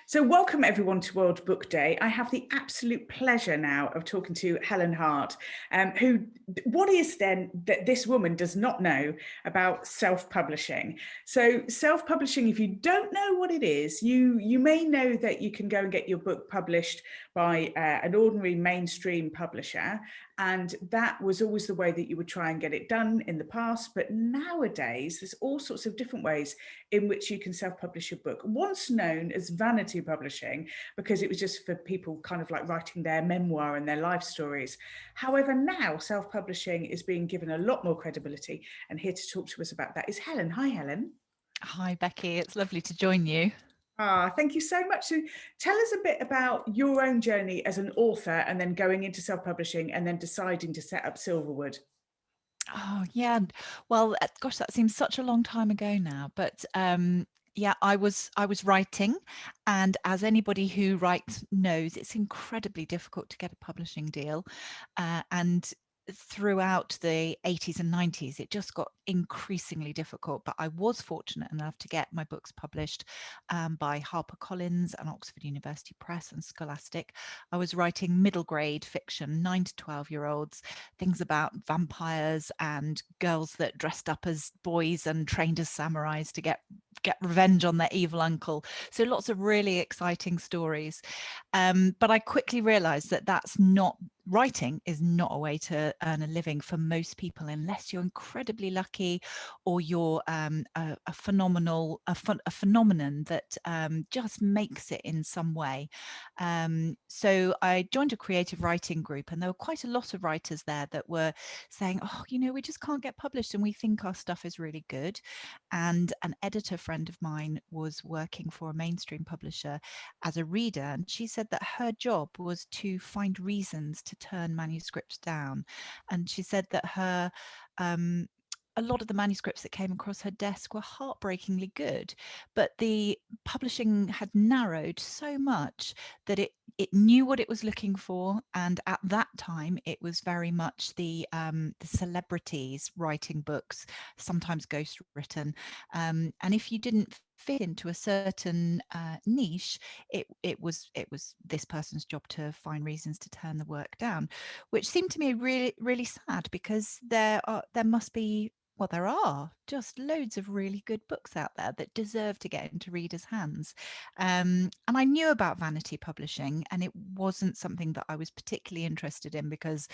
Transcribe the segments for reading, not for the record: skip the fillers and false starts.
So welcome everyone to World Book Day. I have the absolute pleasure now of talking to Helen Hart, what is then that this woman does not know about self-publishing. So self-publishing, if you don't know what it is, you may know that you can go and get your book published by an ordinary mainstream publisher. And that was always the way that you would try and get it done in the past. But nowadays, there's all sorts of different ways in which you can self-publish your book. Once known as vanity publishing, because it was just for people kind of like writing their memoir and their life stories. However, now self-publishing is being given a lot more credibility. And here to talk to us about that is Helen. Hi, Helen. Hi, Becky. It's lovely to join you. Thank you so much. So tell us a bit about your own journey as an author and then going into self-publishing and then deciding to set up SilverWood. Oh, yeah. Well, gosh, that seems such a long time ago now. But yeah, I was writing, and as anybody who writes knows, it's incredibly difficult to get a publishing deal. And throughout the 80s and 90s, it just got increasingly difficult. But I was fortunate enough to get my books published by HarperCollins and Oxford University Press and Scholastic. I was writing middle grade fiction, 9 to 12-year-olds, things about vampires and girls that dressed up as boys and trained as samurais to get revenge on their evil uncle. So lots of really exciting stories. But I quickly realized that writing is not a way to earn a living for most people unless you're incredibly lucky or you're a phenomenon that just makes it in some way. So I joined a creative writing group, and there were quite a lot of writers there that were saying, oh, we just can't get published and we think our stuff is really good. And an editor friend of mine was working for a mainstream publisher as a reader, and she said that her job was to find reasons to turn manuscripts down. And she said that a lot of the manuscripts that came across her desk were heartbreakingly good, but the publishing had narrowed so much that it knew what it was looking for, and at that time it was very much the celebrities writing books, sometimes ghost written, and if you didn't fit into a certain niche, it was this person's job to find reasons to turn the work down, which seemed to me really, really sad, because there are just loads of really good books out there that deserve to get into readers' hands. And I knew about vanity publishing, and it wasn't something that I was particularly interested in, because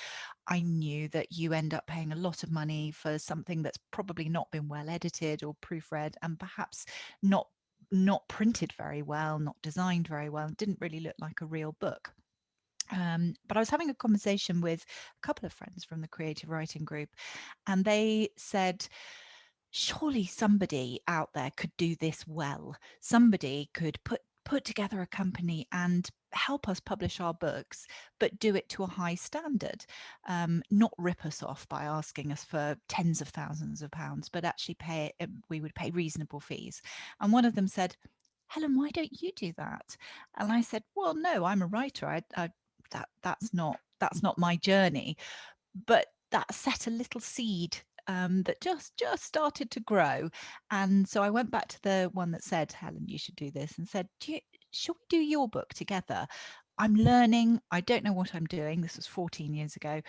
I knew that you end up paying a lot of money for something that's probably not been well edited or proofread, and perhaps not printed very well, not designed very well, didn't really look like a real book. But I was having a conversation with a couple of friends from the creative writing group, and they said, surely somebody out there could do this well. Somebody could put together a company and help us publish our books, but do it to a high standard, not rip us off by asking us for tens of thousands of pounds, but actually we would pay reasonable fees. And one of them said, Helen, why don't you do that? And I said, well, no, I'm a writer. That's not my journey. But that set a little seed that just started to grow. And so I went back to the one that said, Helen, you should do this, and said, shall we do your book together? I'm learning. I don't know what I'm doing. This was 14 years ago.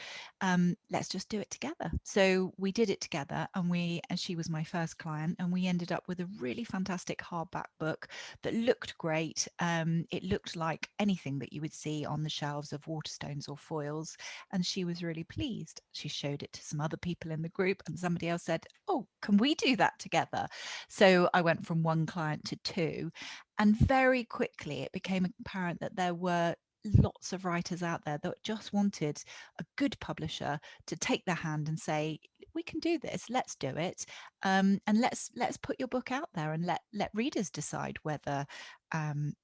Let's just do it together. So we did it together, and she was my first client, and we ended up with a really fantastic hardback book that looked great. It looked like anything that you would see on the shelves of Waterstones or foils, and she was really pleased. She showed it to some other people in the group, and somebody else said, oh, can we do that together? So I went from one client to two. And very quickly, it became apparent that there were lots of writers out there that just wanted a good publisher to take their hand and say, we can do this, let's do it, and let's put your book out there and let readers decide whether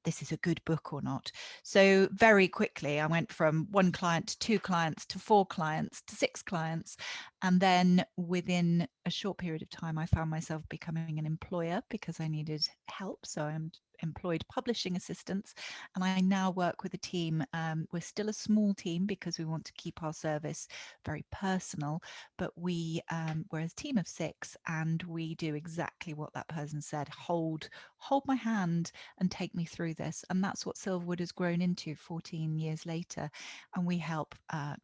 this is a good book or not. So very quickly, I went from one client to two clients to four clients to six clients. And then within a short period of time, I found myself becoming an employer because I needed help. So I'm employed publishing assistants, and I now work with a team. We're still a small team because we want to keep our service very personal, but we're a team of six, and we do exactly what that person said: hold my hand and take me through this. And that's what SilverWood has grown into 14 years later. And we help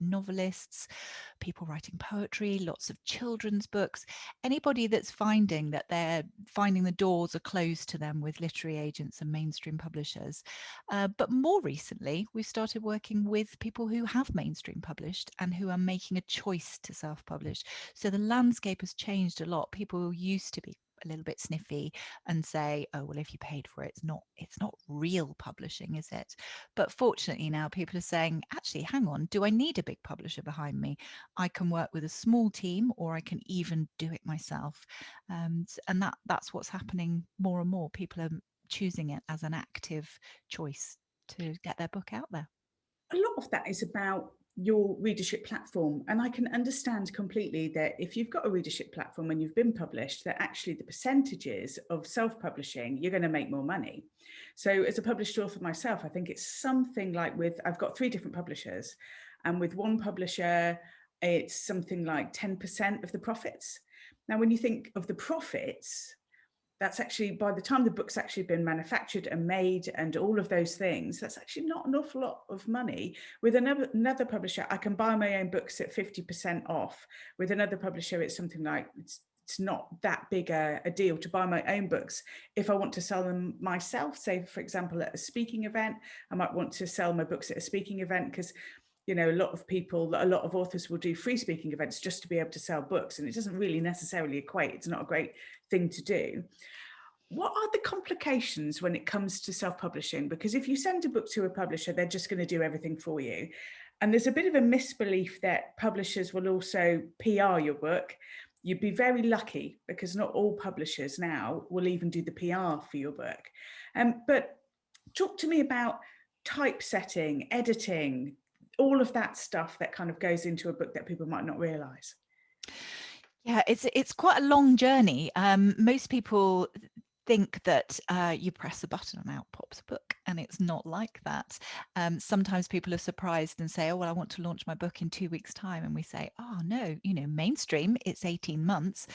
novelists, people writing poetry, lots of children's books, anybody that's finding that they're finding the doors are closed to them with literary agents and mainstream publishers. But more recently, we started working with people who have mainstream published and who are making a choice to self-publish. So the landscape has changed a lot. People used to be a little bit sniffy and say, oh, well, if you paid for it, it's not real publishing, is it? But fortunately now people are saying, actually, hang on, do I need a big publisher behind me? I can work with a small team, or I can even do it myself. And that's what's happening more and more. People are choosing it as an active choice to get their book out there. A lot of that is about your readership platform, and I can understand completely that if you've got a readership platform and you've been published, that actually the percentages of self-publishing, you're going to make more money. So as a published author myself, I think it's something like I've got 3 different publishers, and with one publisher it's something like 10% of the profits. Now when you think of the profits, that's actually, by the time the book's actually been manufactured and made and all of those things, that's actually not an awful lot of money. With another publisher, I can buy my own books at 50% off. With another publisher, it's something like, it's not that big a deal to buy my own books. If I want to sell them myself, say, for example, at a speaking event, I might want to sell my books at a speaking event because, you know, a lot of authors will do free speaking events just to be able to sell books, and it doesn't really necessarily equate. It's not a great thing to do. What are the complications when it comes to self-publishing? Because if you send a book to a publisher, they're just going to do everything for you. And there's a bit of a misbelief that publishers will also PR your book. You'd be very lucky because not all publishers now will even do the PR for your book. But talk to me about typesetting, editing, all of that stuff that kind of goes into a book that people might not realise. Yeah, it's quite a long journey. Most people think that you press a button and out pops a book, and it's not like that. Sometimes people are surprised and say, oh, well, I want to launch my book in 2 weeks' time. And we say, oh, no, you know, mainstream, it's 18 months.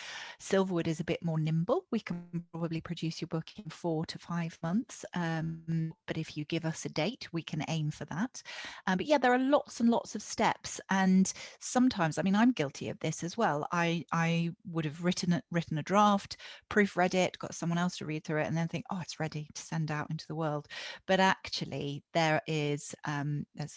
SilverWood is a bit more nimble. We can probably produce your book in 4 to 5 months. But if you give us a date, we can aim for that. But yeah, there are lots and lots of steps. And sometimes, I mean, I'm guilty of this as well. I would have written a draft, proofread it, got someone else to read through it, and then think, oh, it's ready to send out into the world. But actually there's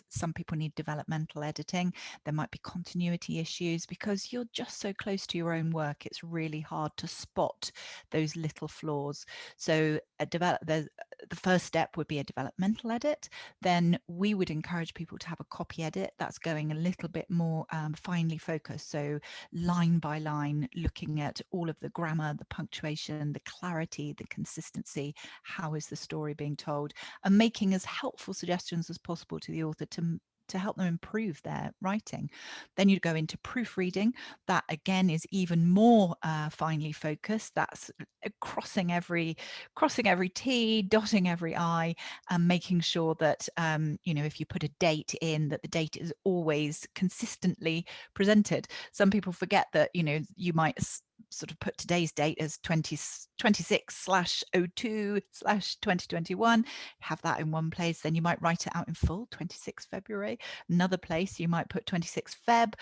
some people need developmental editing. There might be continuity issues because you're just so close to your own work. It's really hard to spot those little flaws. So the first step would be a developmental edit. Then we would encourage people to have a copy edit that's going a little bit more finely focused. So line by line, looking at all of the grammar, the punctuation, the clarity, the consistency, how is the story being told, and making as helpful suggestions as possible to the author to help them improve their writing. Then you'd go into proofreading. That again is even more finely focused. That's crossing every T, dotting every I, and making sure that you know, if you put a date in, that the date is always consistently presented. Some people forget that, you know, you might sort of put today's date as 26/02/2021, have that in one place. Then you might write it out in full, 26 February. Another place you might put 26 Feb.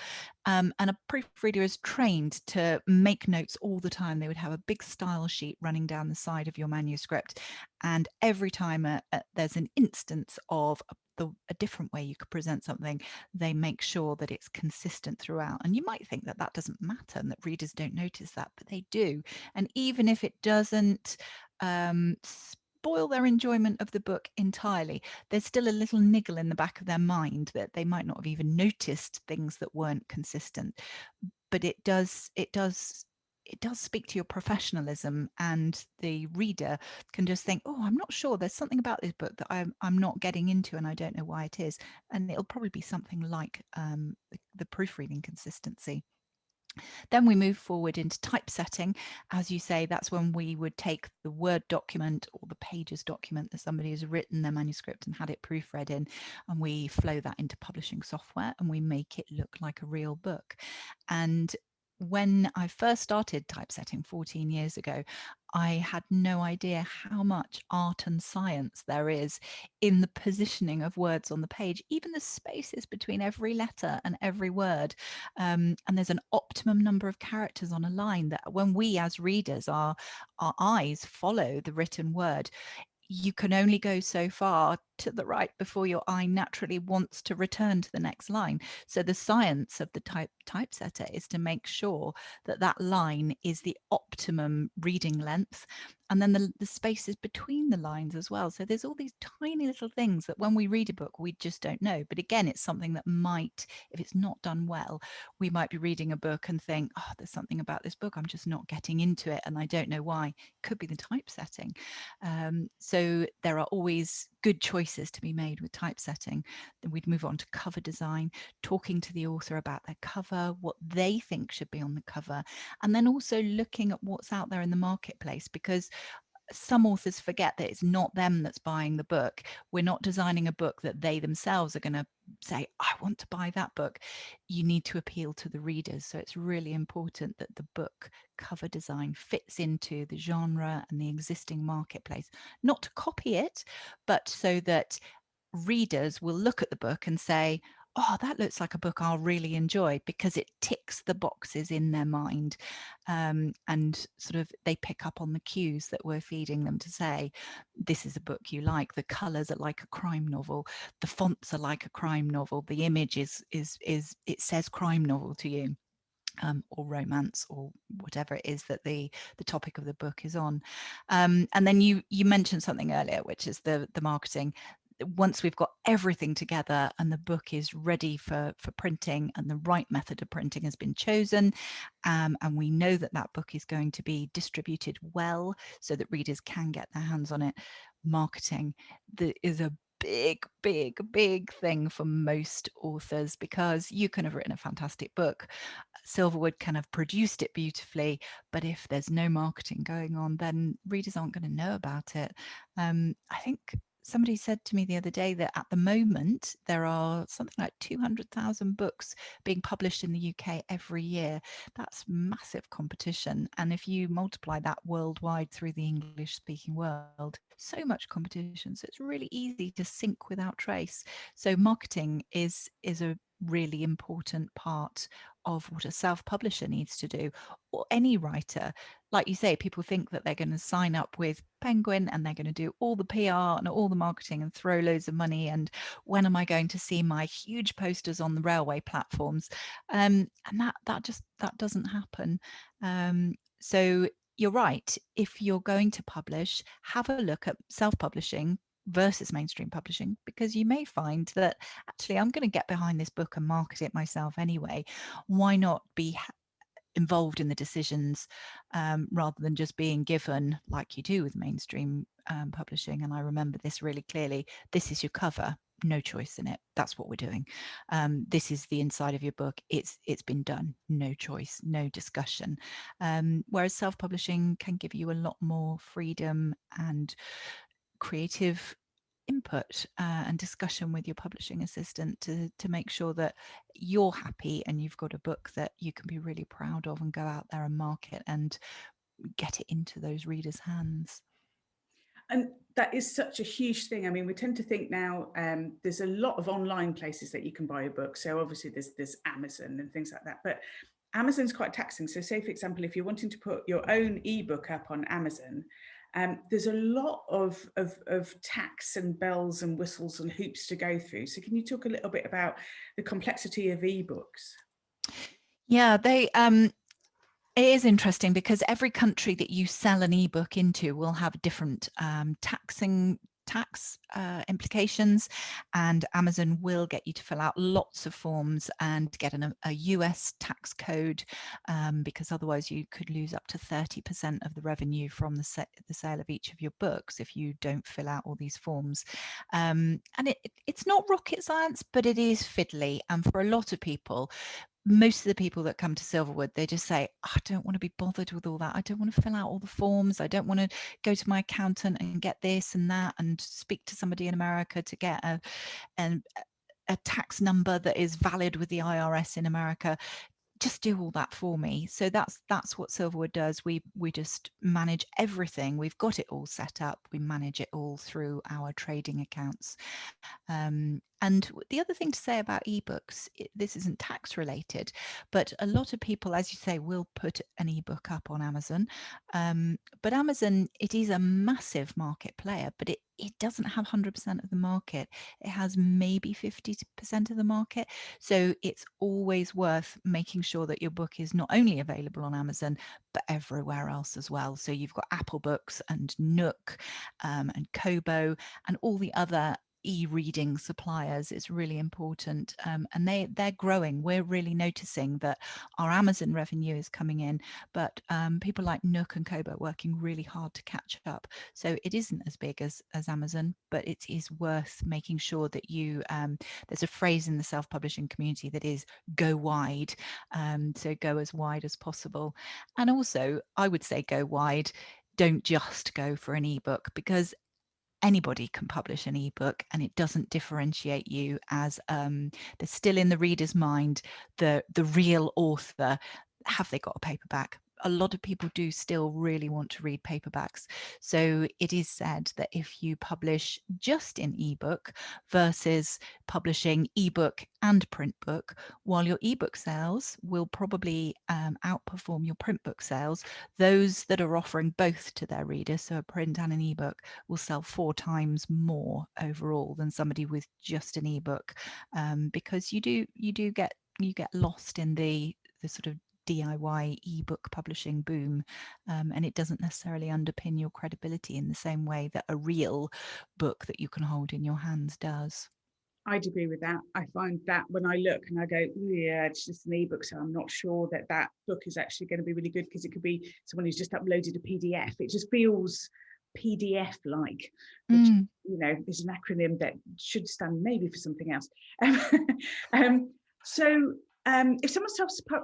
And a proofreader is trained to make notes all the time. They would have a big style sheet running down the side of your manuscript. And every time there's an instance of a different way you could present something, they make sure that it's consistent throughout. And you might think that that doesn't matter and that readers don't notice that, but they do. And even if it doesn't spoil their enjoyment of the book entirely, there's still a little niggle in the back of their mind that they might not have even noticed things that weren't consistent. But it does speak to your professionalism, and the reader can just think, oh, I'm not sure, there's something about this book that I'm not getting into and I don't know why it is. And it'll probably be something like the proofreading consistency. Then we move forward into typesetting. As you say, that's when we would take the Word document or the Pages document that somebody has written their manuscript and had it proofread in, and we flow that into publishing software and we make it look like a real book. And when I first started typesetting 14 years ago, I had no idea how much art and science there is in the positioning of words on the page, even the spaces between every letter and every word. And there's an optimum number of characters on a line that when we as readers, our eyes follow the written word, you can only go so far to the right before your eye naturally wants to return to the next line. So the science of the typesetter is to make sure that that line is the optimum reading length, and then the spaces between the lines as well. So there's all these tiny little things that when we read a book, we just don't know. But again, it's something that might, if it's not done well, we might be reading a book and think, oh, there's something about this book, I'm just not getting into it, and I don't know why. It could be the typesetting. So there are always good choices to be made with typesetting. Then we'd move on to cover design, talking to the author about their cover, what they think should be on the cover, and then also looking at what's out there in the marketplace, because some authors forget that it's not them that's buying the book. We're not designing a book that they themselves are going to say, I want to buy that book. You need to appeal to the readers. So it's really important that the book cover design fits into the genre and the existing marketplace, not to copy it, but so that readers will look at the book and say, oh, that looks like a book I'll really enjoy, because it ticks the boxes in their mind. And sort of they pick up on the cues that we're feeding them to say, this is a book you like. The colors are like a crime novel. The fonts are like a crime novel. The image is it says crime novel to you. Or romance, or whatever it is that the topic of the book is on. And then you mentioned something earlier, which is the marketing. Once we've got everything together and the book is ready for printing, and the right method of printing has been chosen, and we know that that book is going to be distributed well so that readers can get their hands on it, marketing is a big thing for most authors, because you can have written a fantastic book, SilverWood can have produced it beautifully, but if there's no marketing going on, then readers aren't going to know about it. I think somebody said to me the other day that at the moment there are something like 200,000 books being published in the UK every year. That's massive competition. And if you multiply that worldwide through the English speaking world, so much competition. So it's really easy to sink without trace. So marketing is a really important part of what a self-publisher needs to do, or any writer. Like you say, people think that they're going to sign up with Penguin and they're going to do all the PR and all the marketing and throw loads of money, and when am I going to see my huge posters on the railway platforms? And that doesn't happen. So you're right. If you're going to publish, have a look at self-publishing versus mainstream publishing, because you may find that actually I'm going to get behind this book and market it myself anyway. Why not be involved in the decisions, rather than just being given, like you do with mainstream publishing? And I remember this really clearly. This is your cover, no choice in it. That's what we're doing. This is the inside of your book. It's been done, no choice, no discussion. Whereas self-publishing can give you a lot more freedom and creative input and discussion with your publishing assistant to make sure that you're happy and you've got a book that you can be really proud of and go out there and market and get it into those readers' hands. And that is such a huge thing. I mean, we tend to think now there's a lot of online places that you can buy a book. So obviously there's Amazon and things like that, but Amazon's quite taxing. So say, for example, if you're wanting to put your own ebook up on Amazon, there's a lot of tax and bells and whistles and hoops to go through. So can you talk a little bit about the complexity of ebooks? Yeah, it is interesting, because every country that you sell an ebook into will have different tax implications, and Amazon will get you to fill out lots of forms and get a US tax code, because otherwise you could lose up to 30% of the revenue from the sale of each of your books if you don't fill out all these forms. And it's not rocket science, but it is fiddly. And for a lot of people, most of the people that come to SilverWood, they just say, oh, I don't want to be bothered with all that. I don't want to fill out all the forms. I don't want to go to my accountant and get this and that and speak to somebody in America to get a tax number that is valid with the IRS in America. just do all that for me. So that's what SilverWood does. We just manage everything. We've got it all set up. We manage it all through our trading accounts. And the other thing to say about ebooks, this isn't tax related, but a lot of people, as you say, will put an ebook up on Amazon. But Amazon, it is a massive market player, but it doesn't have 100% of the market. It has maybe 50% of the market. So it's always worth making sure that your book is not only available on Amazon, but everywhere else as well. So you've got Apple Books and Nook and Kobo and all the other e-reading suppliers. It's really important, and they're growing. We're really noticing that our Amazon revenue is coming in, but people like Nook and Kobo are working really hard to catch up. So it isn't as big as Amazon, but it is worth making sure that you there's a phrase in the self-publishing community that is go wide, so go as wide as possible. And also I would say go wide. Don't just go for an ebook, because anybody can publish an ebook and it doesn't differentiate you as there's still in the reader's mind the real author. Have they got a paperback? A lot of people do still really want to read paperbacks. So it is said that if you publish just in ebook versus publishing ebook and print book, while your ebook sales will probably outperform your print book sales, those that are offering both to their readers, so a print and an ebook, will sell 4 times more overall than somebody with just an ebook, because you get lost in the sort of DIY ebook publishing boom, and it doesn't necessarily underpin your credibility in the same way that a real book that you can hold in your hands does. I'd agree with that. I find that when I look and I go, yeah, it's just an ebook, so I'm not sure that that book is actually going to be really good, because it could be someone who's just uploaded a PDF. It just feels PDF like, which, you know, is an acronym that should stand maybe for something else. So if someone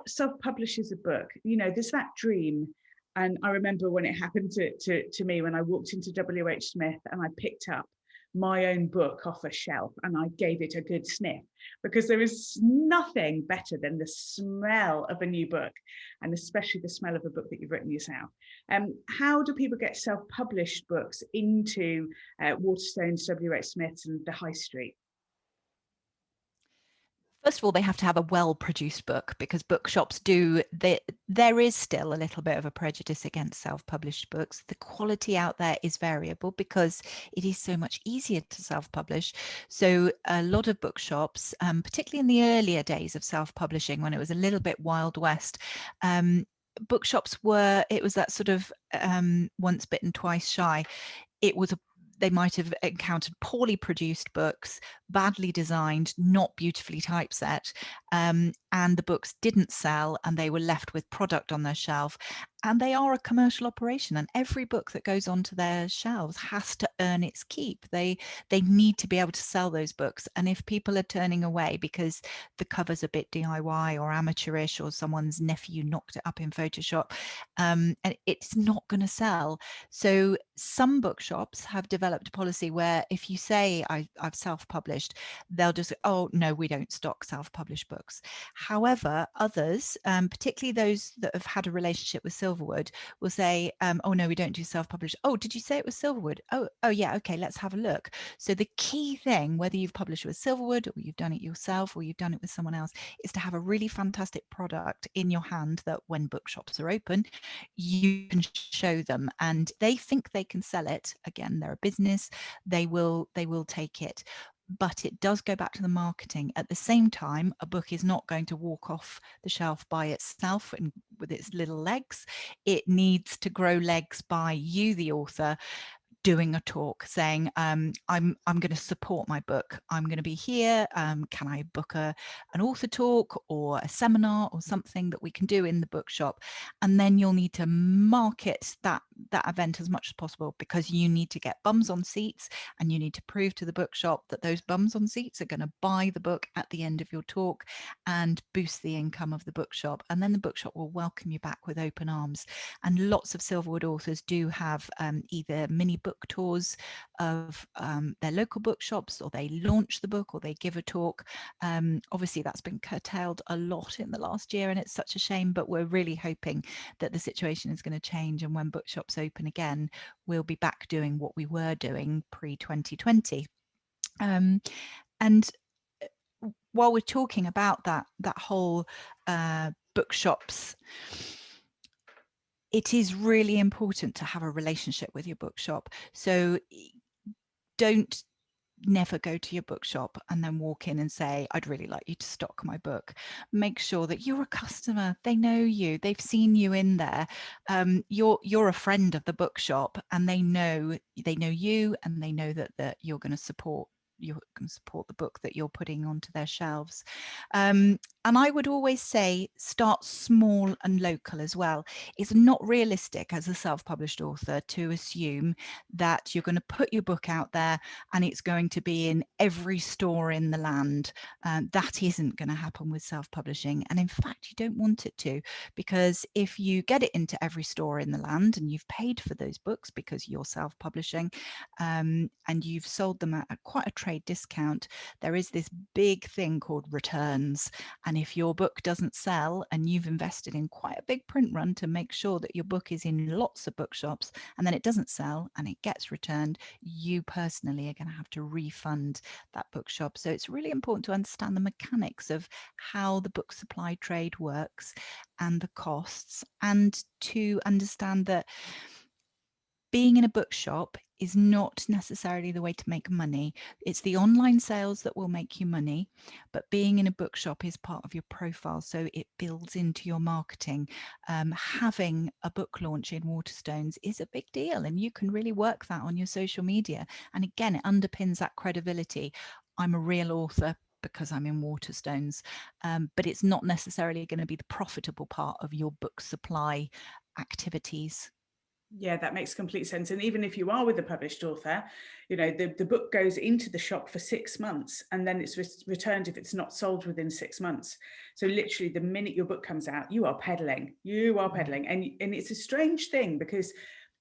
self-publishes a book, you know, there's that dream. And I remember when it happened to me, when I walked into WH Smith and I picked up my own book off a shelf and I gave it a good sniff, because there is nothing better than the smell of a new book, and especially the smell of a book that you've written yourself. How do people get self-published books into Waterstones, WH Smiths and the High Street? First of all, they have to have a well-produced book, because bookshops there is still a little bit of a prejudice against self-published books. The quality out there is variable because it is so much easier to self-publish. So a lot of bookshops, particularly in the earlier days of self-publishing, when it was a little bit Wild West, bookshops it was that sort of once bitten, twice shy. They might have encountered poorly produced books, badly designed, not beautifully typeset, and the books didn't sell and they were left with product on their shelf. And they are a commercial operation, and every book that goes onto their shelves has to earn its keep. They need to be able to sell those books. And if people are turning away because the cover's a bit DIY or amateurish, or someone's nephew knocked it up in Photoshop, and it's not going to sell. So some bookshops have developed a policy where if you say I've self-published, they'll just, oh no, we don't stock self-published books. However, others, particularly those that have had a relationship with SilverWood, will say, oh no, we don't do self-published. Oh, did you say it was SilverWood? Oh yeah, okay, let's have a look. So the key thing, whether you've published with SilverWood or you've done it yourself or you've done it with someone else, is to have a really fantastic product in your hand that when bookshops are open, you can show them, and they think they can sell it. Again, they're a business, they will take it. But it does go back to the marketing. At the same time, a book is not going to walk off the shelf by itself and with its little legs. It needs to grow legs by you, the author, doing a talk saying, I'm going to support my book. I'm going to be here. Can I book an author talk or a seminar or something that we can do in the bookshop? And then you'll need to market that event as much as possible, because you need to get bums on seats, and you need to prove to the bookshop that those bums on seats are going to buy the book at the end of your talk and boost the income of the bookshop. And then the bookshop will welcome you back with open arms. And lots of SilverWood authors do have either mini book book tours of their local bookshops, or they launch the book, or they give a talk. Obviously, that's been curtailed a lot in the last year, and it's such a shame, but we're really hoping that the situation is going to change, and when bookshops open again, we'll be back doing what we were doing pre-2020. And while we're talking about that whole bookshops, it is really important to have a relationship with your bookshop. So don't never go to your bookshop and then walk in and say, I'd really like you to stock my book. Make sure that you're a customer. They know you. They've seen you in there. You're a friend of the bookshop, and they know you, and they know that you're going to support the book that you're putting onto their shelves. And I would always say start small and local as well. It's not realistic as a self-published author to assume that you're going to put your book out there and it's going to be in every store in the land. That isn't going to happen with self-publishing. And in fact, you don't want it to, because if you get it into every store in the land and you've paid for those books because you're self-publishing, and you've sold them at quite a trade discount, there is this big thing called returns. And if your book doesn't sell and you've invested in quite a big print run to make sure that your book is in lots of bookshops, and then it doesn't sell and it gets returned, you personally are going to have to refund that bookshop. So it's really important to understand the mechanics of how the book supply trade works and the costs, and to understand that being in a bookshop is not necessarily the way to make money. It's the online sales that will make you money, but being in a bookshop is part of your profile, so it builds into your marketing. Having a book launch in Waterstones is a big deal, and you can really work that on your social media. And again, it underpins that credibility. I'm a real author because I'm in Waterstones, but it's not necessarily going to be the profitable part of your book supply activities. Yeah, that makes complete sense. And even if you are with a published author, you know, the book goes into the shop for 6 months and then it's returned if it's not sold within 6 months. So literally the minute your book comes out, you are peddling. And it's a strange thing, because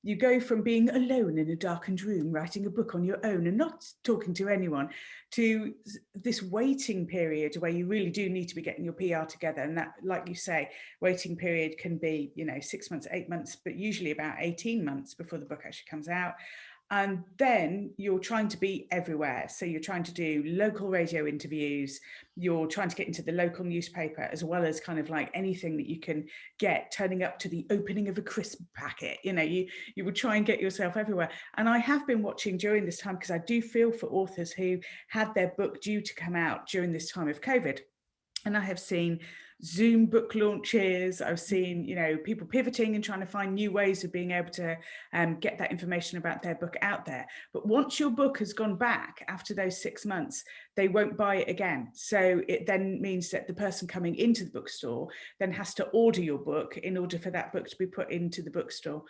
you go from being alone in a darkened room writing a book on your own and not talking to anyone, to this waiting period where you really do need to be getting your PR together. And that, like you say, waiting period can be, 6 months, 8 months, but usually about 18 months before the book actually comes out. And then you're trying to be everywhere. So you're trying to do local radio interviews, you're trying to get into the local newspaper, as well as kind of like anything that you can get, turning up to the opening of a crisp packet. You would try and get yourself everywhere. And I have been watching during this time, because I do feel for authors who had their book due to come out during this time of COVID. And I have seen Zoom book launches. I've seen, people pivoting and trying to find new ways of being able to get that information about their book out there. But once your book has gone back after those 6 months, they won't buy it again. So it then means that the person coming into the bookstore then has to order your book in order for that book to be put into the bookstore.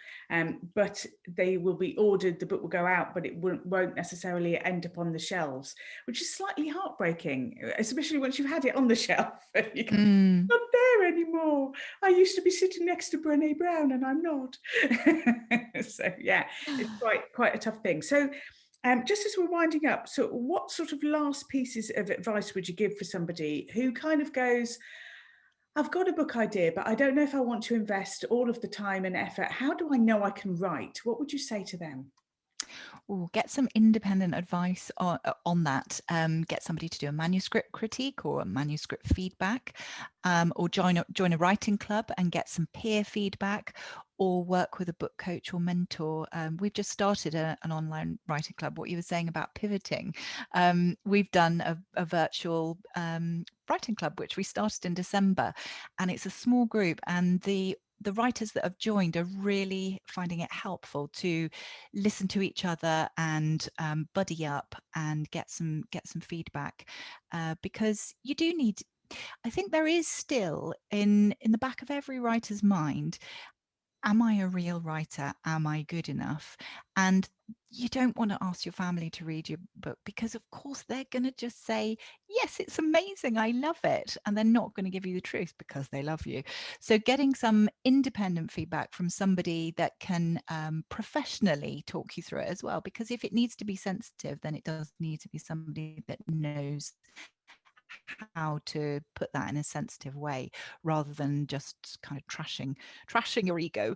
But they will be ordered, the book will go out, but it won't necessarily end up on the shelves, which is slightly heartbreaking, especially once you've had it on the shelf. You go, not there anymore. I used to be sitting next to Brené Brown and I'm not. So yeah, it's quite a tough thing. So just as we're winding up, so what sort of last pieces of advice would you give for somebody who kind of goes, I've got a book idea, but I don't know if I want to invest all of the time and effort. How do I know I can write? What would you say to them? Get some independent advice on that. Get somebody to do a manuscript critique or a manuscript feedback, or join a writing club and get some peer feedback, or work with a book coach or mentor. We've just started an online writing club. What you were saying about pivoting, we've done a virtual writing club, which we started in December, and it's a small group, and the writers that have joined are really finding it helpful to listen to each other and buddy up and get some feedback, because you do need. I think there is still in the back of every writer's mind am I a real writer? Am I good enough? And you don't want to ask your family to read your book because, of course, they're going to just say, yes, it's amazing. I love it. And they're not going to give you the truth because they love you. So getting some independent feedback from somebody that can professionally talk you through it as well, because if it needs to be sensitive, then it does need to be somebody that knows how to put that in a sensitive way rather than just kind of trashing your ego.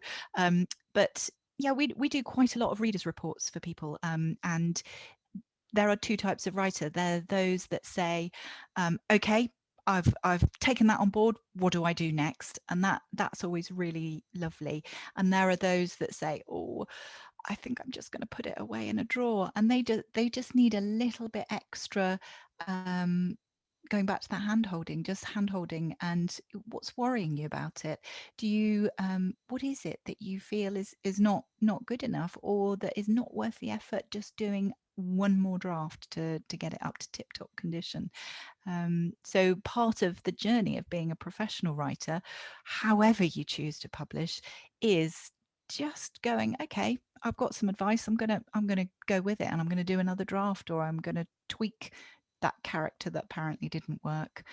But yeah, we do quite a lot of readers reports for people, and there are two types of writer. There are those that say, okay, I've taken that on board. What do I do next? And that's always really lovely. And there are those that say, oh, I think I'm just going to put it away in a drawer. And they just need a little bit extra, going back to that hand holding, and what's worrying you about it. Do you what is it that you feel is not good enough, or that is not worth the effort just doing one more draft to get it up to tip top condition? So part of the journey of being a professional writer, however you choose to publish, is just going, okay, I've got some advice, I'm gonna go with it, and I'm gonna do another draft, or I'm gonna tweak that character that apparently didn't work.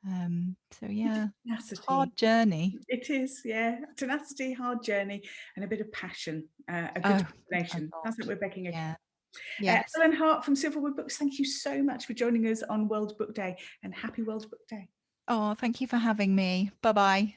So yeah, Tenacity. hard journey. It is, yeah. Tenacity, hard journey, and a bit of passion. A good Oh, a combination. That's what lot. we're begging again. Yeah. Yes. Helen Hart from SilverWood Books, thank you so much for joining us on World Book Day, and happy World Book Day. Oh, thank you for having me. Bye bye.